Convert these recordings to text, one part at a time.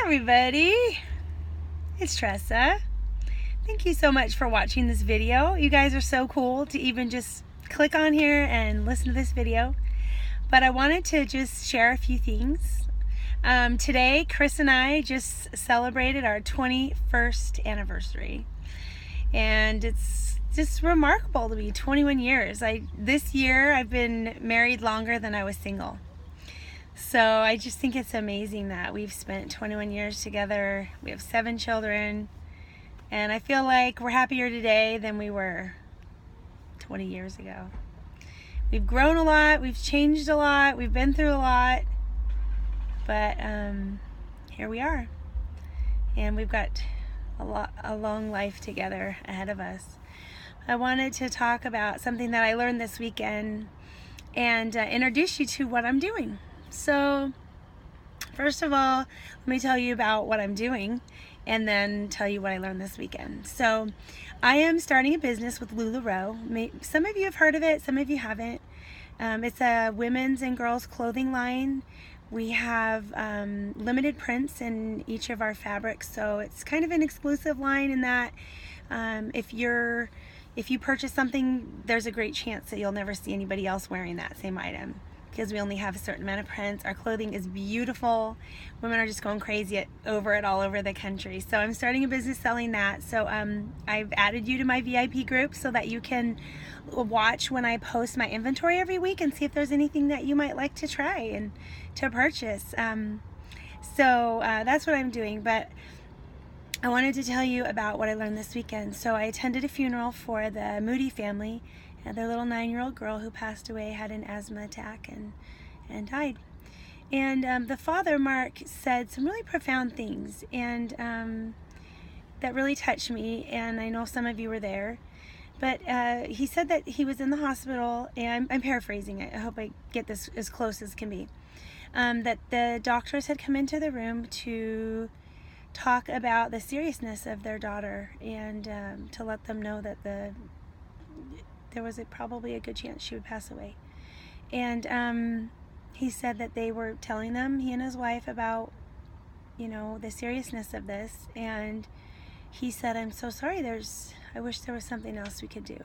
everybody, it's Tressa. Thank you so much for watching this video. You guys are so cool to even just click on here and listen to this video. But I wanted to just share a few things. Today, Chris and I just celebrated our 21st anniversary. And it's just remarkable to be 21 years. This year, I've been married longer than I was single. So I just think it's amazing that we've spent 21 years together. We have 7 children. And I feel like we're happier today than we were 20 years ago. We've grown a lot. We've changed a lot. We've been through a lot. But here we are. And we've got a long life together ahead of us. I wanted to talk about something that I learned this weekend and introduce you to what I'm doing. So, first of all, let me tell you about what I'm doing and then tell you what I learned this weekend. So, I am starting a business with LulaRoe. Some of you have heard of it, some of you haven't. It's a women's and girls clothing line. We have limited prints in each of our fabrics, so it's kind of an exclusive line in that if you purchase something, there's a great chance that you'll never see anybody else wearing that same item, because we only have a certain amount of prints. Our clothing is beautiful. Women are just going crazy over it all over the country. So I'm starting a business selling that. So I've added you to my VIP group so that you can watch when I post my inventory every week and see if there's anything that you might like to try and to purchase. So that's what I'm doing. But I wanted to tell you about what I learned this weekend. So I attended a funeral for the Moody family. Their little 9-year-old girl who passed away had an asthma attack and died. And the father, Mark, said some really profound things, and that really touched me, and I know some of you were there. But he said that he was in the hospital, and I'm paraphrasing it. I hope I get this as close as can be. That the doctors had come into the room to talk about the seriousness of their daughter and to let them know that there was probably a good chance she would pass away. And he said that they were telling them, he and his wife, about, the seriousness of this. And he said, "I'm so sorry, I wish there was something else we could do."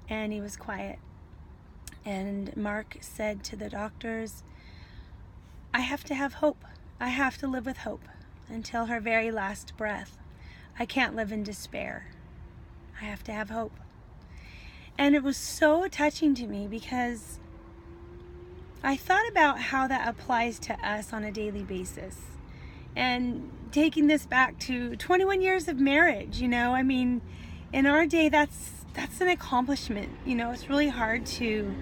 And he was quiet. And Mark said to the doctors, "I have to have hope. I have to live with hope until her very last breath. I can't live in despair. I have to have hope." And it was so touching to me because I thought about how that applies to us on a daily basis. And taking this back to 21 years of marriage, in our day, that's an accomplishment. It's really hard to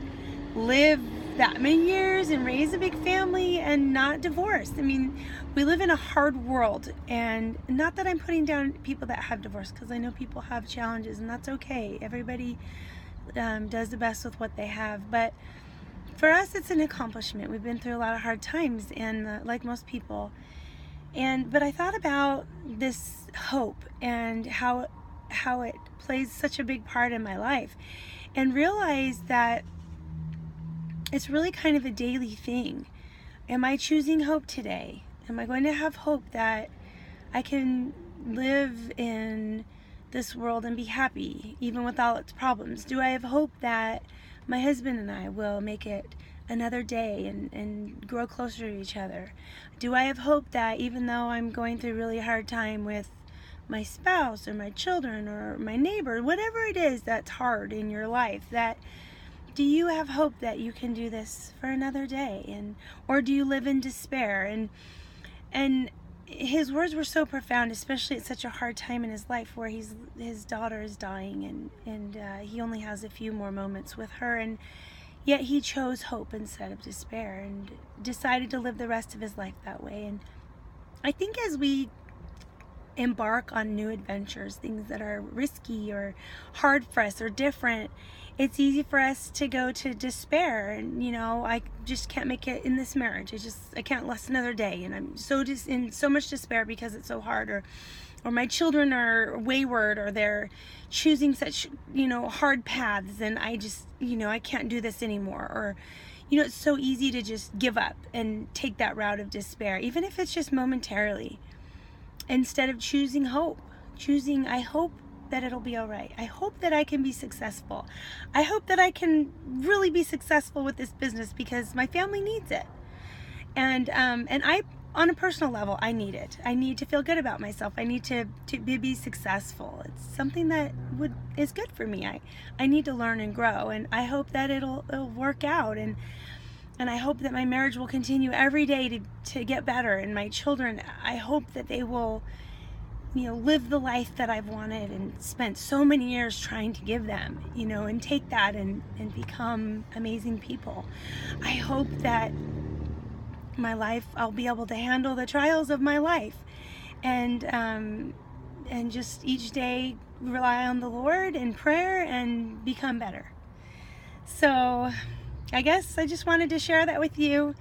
live that many years and raise a big family and not divorce. We live in a hard world, and not that I'm putting down people that have divorced, because I know people have challenges, and that's okay. Everybody does the best with what they have, but for us, it's an accomplishment. We've been through a lot of hard times, and like most people. But I thought about this hope and how it plays such a big part in my life, and realized that it's really kind of a daily thing. Am I choosing hope today? Am I going to have hope that I can live in this world and be happy even with all its problems? Do I have hope that my husband and I will make it another day and grow closer to each other? Do I have hope that even though I'm going through a really hard time with my spouse or my children or my neighbor, whatever it is that's hard in your life, do you have hope that you can do this for another day? Or do you live in despair? And his words were so profound, especially at such a hard time in his life where his daughter is dying, and he only has a few more moments with her, and yet he chose hope instead of despair and decided to live the rest of his life that way. And I think as we embark on new adventures, things that are risky or hard for us or different, it's easy for us to go to despair, and I just can't make it in this marriage. I can't last another day, and I'm in so much despair because it's so hard, or my children are wayward, or they're choosing such hard paths, and I just I can't do this anymore. Or You know, it's so easy to just give up and take that route of despair, even if it's just momentarily, instead of choosing hope. Choosing, I hope that it'll be all right. I hope that I can be successful. I hope that I can really be successful with this business because my family needs it. And I, on a personal level, I need it. I need to feel good about myself. I need to be successful. It's something that is good for me. I need to learn and grow, and I hope that it'll work out, and I hope that my marriage will continue every day to get better, and my children, I hope that they will, you know, live the life that I've wanted and spent so many years trying to give them, you know, and take that and become amazing people. I hope that my life, I'll be able to handle the trials of my life, and just each day rely on the Lord in prayer and become better. So I guess I just wanted to share that with you,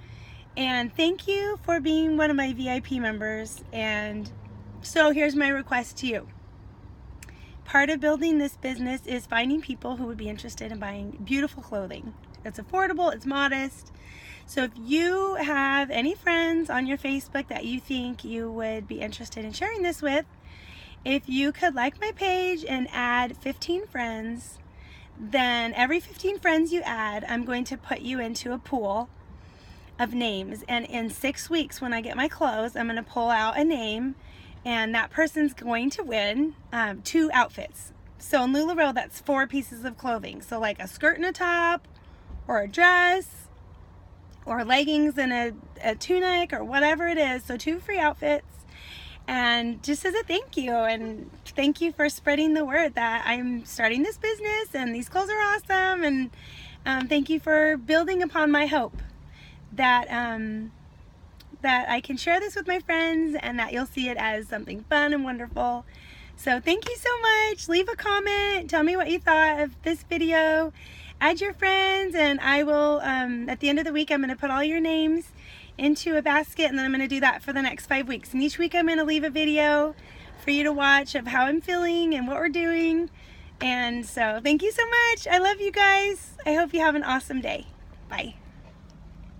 and thank you for being one of my VIP members. And so here's my request to you. Part of building this business is finding people who would be interested in buying beautiful clothing. It's affordable, it's modest. So if you have any friends on your Facebook that you think you would be interested in sharing this with, if you could like my page and add 15 friends, then every 15 friends you add, I'm going to put you into a pool of names. And in 6 weeks, when I get my clothes, I'm going to pull out a name, and that person's going to win 2 outfits. So in LulaRoe, that's 4 pieces of clothing. So like a skirt and a top, or a dress, or leggings and a tunic, or whatever it is. So 2 free outfits. And just as a thank you, and thank you for spreading the word that I'm starting this business and these clothes are awesome. And thank you for building upon my hope that that I can share this with my friends, and that you'll see it as something fun and wonderful. So thank you so much. Leave a comment. Tell me what you thought of this video. Add your friends, and I will, at the end of the week, I'm going to put all your names into a basket, and then I'm going to do that for the next 5 weeks. And each week I'm going to leave a video for you to watch of how I'm feeling and what we're doing. And so thank you so much. I love you guys. I hope you have an awesome day. Bye.